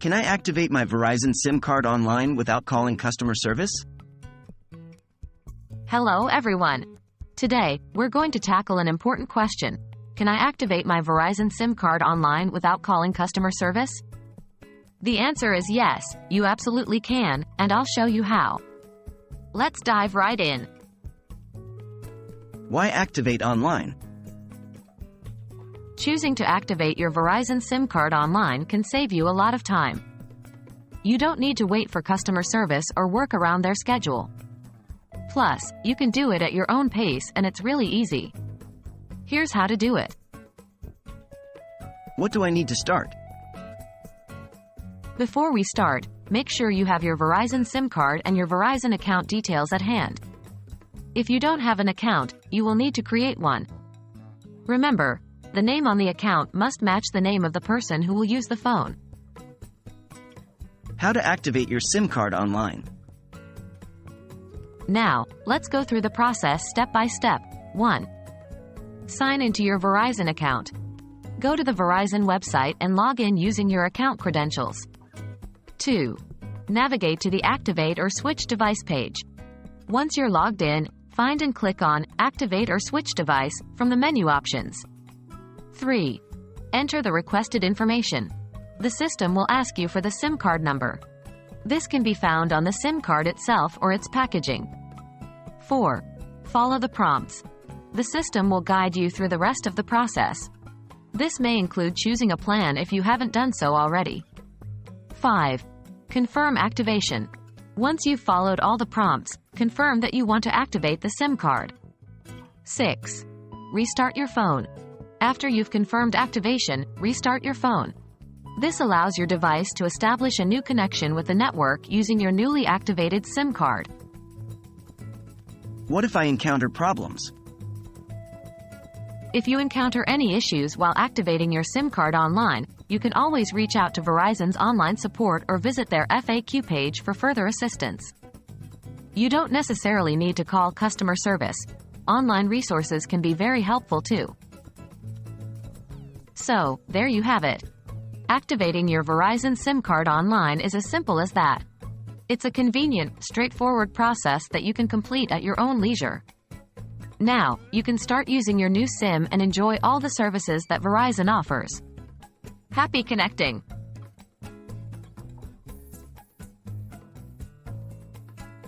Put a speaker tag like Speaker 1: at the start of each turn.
Speaker 1: Can I activate my Verizon SIM card online without calling customer service?
Speaker 2: Hello everyone. Today, we're going to tackle an important question. Can I activate my Verizon SIM card online without calling customer service? The answer is yes, you absolutely can, and I'll show you how. Let's dive right in.
Speaker 1: Why activate online?
Speaker 2: Choosing to activate your Verizon SIM card online can save you a lot of time. You don't need to wait for customer service or work around their schedule. Plus, you can do it at your own pace and it's really easy. Here's how to do it.
Speaker 1: What do I need to start?
Speaker 2: Before we start, make sure you have your Verizon SIM card and your Verizon account details at hand. If you don't have an account, you will need to create one. Remember, the name on the account must match the name of the person who will use the phone.
Speaker 1: How to activate your SIM card online.
Speaker 2: Now, let's go through the process step by step. 1. Sign into your Verizon account. Go to the Verizon website and log in using your account credentials. 2. Navigate to the Activate or Switch Device page. Once you're logged in, find and click on Activate or Switch Device from the menu options. 3. Enter the requested information. The system will ask you for the SIM card number. This can be found on the SIM card itself or its packaging. 4. Follow the prompts. The system will guide you through the rest of the process. This may include choosing a plan if you haven't done so already. 5. Confirm activation. Once you've followed all the prompts, confirm that you want to activate the SIM card. 6. Restart your phone. After you've confirmed activation, restart your phone. This allows your device to establish a new connection with the network using your newly activated SIM card.
Speaker 1: What if I encounter problems?
Speaker 2: If you encounter any issues while activating your SIM card online, you can always reach out to Verizon's online support or visit their FAQ page for further assistance. You don't necessarily need to call customer service. Online resources can be very helpful too. So, there you have it. Activating your Verizon SIM card online is as simple as that. It's a convenient, straightforward process that you can complete at your own leisure. Now, you can start using your new SIM and enjoy all the services that Verizon offers. Happy connecting!